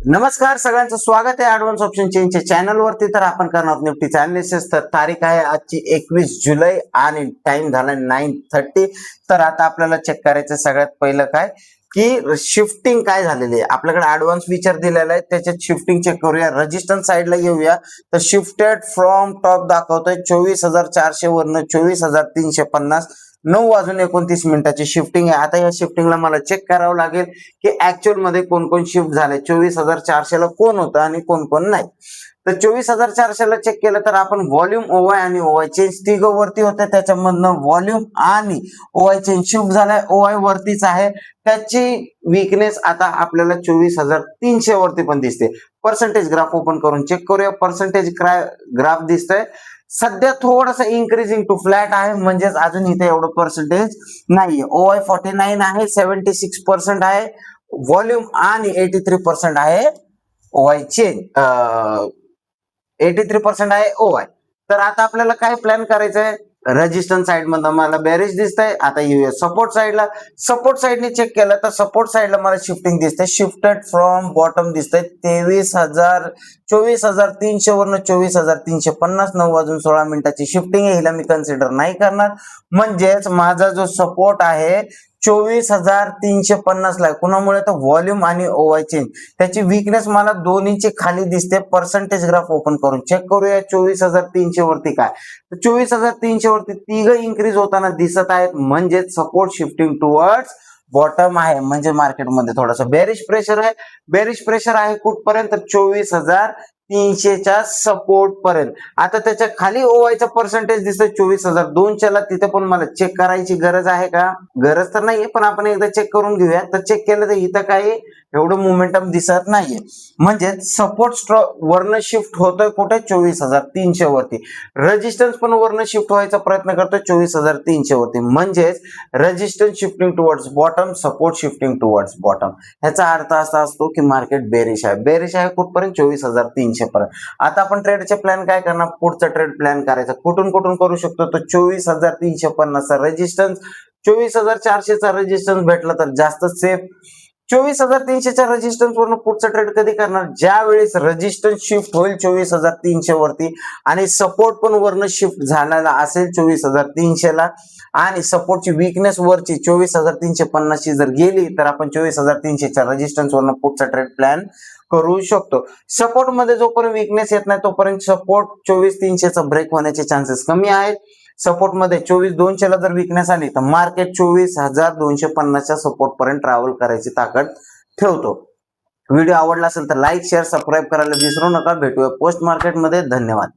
नमस्कार सगळ्यांचं स्वागत आहे ऍडव्हान्स ऑप्शन चेंजच्या चॅनल वरती। तर आपण करणार आहोत निफ्टीचा अनालिसिस। तर तारीख आहे आजची 21 जुलै आणि टाइम झाला 9:30। तर आता आपल्याला चेक करायचं सगळ्यात पहिलं काय की शिफ्टिंग काय झालेली आहे। आपल्याकडे ऍडव्हान्स विचार दिलेला आहे, त्याच्यात शिफ्टिंग चेक करूया। रेजिस्टन्स साइडला येऊया तर शिफ्टेड फ्रॉम टॉप दाखवतोय 24,400 वरनं 24,350। 9:29 शिफ्टिंग आहे। आता या शिफ्टिंगला मला चेक करावं लागेल की ऍक्च्युअल मध्ये कोण कोण शिफ्ट झाले। 24,400 ला कोण होतं आणि कोण कोण नाही। तर 24,400 ला चेक केलं तर आपण व्हॉल्यूम ओवाय आणि ओवाय चेंज तिघं वरती होते, त्याच्यामधनं व्हॉल्यूम आणि ओवाय चेंज शिफ्ट झालाय, ओवाय वरतीच आहे। त्याची वीकनेस आता आपल्याला 24,300 वरती पण दिसते। पर्सेंटेज ग्राफ ओपन करून चेक करूया। पर्सेंटेज ग्राफ दिसतंय सध्या थोडंसं इन्क्रीजिंग टू फ्लॅट आहे, म्हणजेच अजून इथे एवढं पर्सेंटेज नाहीये। ओवाय 49 आहे, 76% आहे व्हॉल्यूम आणि 83% आहे ओवाय चेंज, 83% आहे ओवाय। तर आता आपल्याला काय प्लॅन करायचंय। रेजिस्टन्स साइड मधनं मला बेरिश दिसतंय। आता येऊया सपोर्ट साइडला। सपोर्ट साइडने चेक केलं तर सपोर्ट साइडला मला शिफ्टिंग दिसते। शिफ्टेड फ्रॉम बॉटम दिसतंय 24,300 वरनं 24,350। 9:16 शिफ्टिंग आहे, हिला मी कन्सिडर नाही करणार। म्हणजेच माझा जो सपोर्ट आहे 24,350 ला, कुणामुळे तर व्हॉल्यूम आणि ओवाय चेंज त्याची वीकनेस मला दोन्हीची खाली दिसते। पर्सेंटेज ग्राफ ओपन करून चेक करूया 24,300 वरती काय। तर 24,300 वरती तिघं इन्क्रीज होताना दिसत आहेत, म्हणजे सपोर्ट शिफ्टिंग टुवर्ड्स बॉटम आहे। म्हणजे मार्केटमध्ये थोडासा बेरिश प्रेशर आहे। बेरिश प्रेशर आहे कुठपर्यंत तर 24,300च्या सपोर्ट पर्यंत। आता त्याच्या खाली ओवायचा पर्सेंटेज दिसतोय 24,200 ला, तिथे पण मला चेक करायची गरज आहे का? गरज तर नाहीये, पण आपण एकदा चेक करून घेऊया। तर चेक केलं तर इथं काही एवढं मोमेंटम दिसत नाहीये, म्हणजे सपोर्ट वरनं शिफ्ट होतोय कुठे 24,300 वरती। रेजिस्टन्स पण वरनं शिफ्ट व्हायचा प्रयत्न करतोय 24,300 वरती, म्हणजेच resistance shifting towards bottom, support shifting towards bottom. ह्याचा अर्थ असा असतो की मार्केट बेरिश आहे। बेरिश आहे कुठपर्यंत 24,300 पर्यंत। आता आपण ट्रेडचे प्लॅन काय करणार, पुढचा ट्रेड प्लॅन करायचा कुठून कुठून करू शकतो तर 24,350 चा रेजिस्टन्स, 24,400 चा रेजिस्टन्स भेटला तर जास्त सेफ। 24,300 च्या रेजिस्टन्स वरून पुढचा ट्रेड कधी करणार, ज्या वेळेस रेजिस्टन्स शिफ्ट होईल 24,300 वरती आणि सपोर्ट पण वरनं शिफ्ट झालेला असेल 24,300 ला, आणि सपोर्टची वीकनेस वरची 24,350 ची जर गेली तर आपण 24,300 च्या रेजिस्टन्स वरून पुढचा ट्रेड प्लॅन करू शकतो। सपोर्ट मध्ये जोपर्यंत वीकनेस येत नाही तोपर्यंत सपोर्ट 24,300 चा ब्रेक होण्याचे चान्सेस कमी आहेत। सपोर्ट मध्ये 24,200 ला जर वीकनेस आली तर मार्केट 24,250 च्या सपोर्ट पर्यंत ट्रॅव्हल करायची ताकद ठेवतो। व्हिडिओ आवडला असेल तर लाईक शेअर सबस्क्राईब करायला विसरू नका। भेटूया पोस्ट मार्केट मध्ये। धन्यवाद।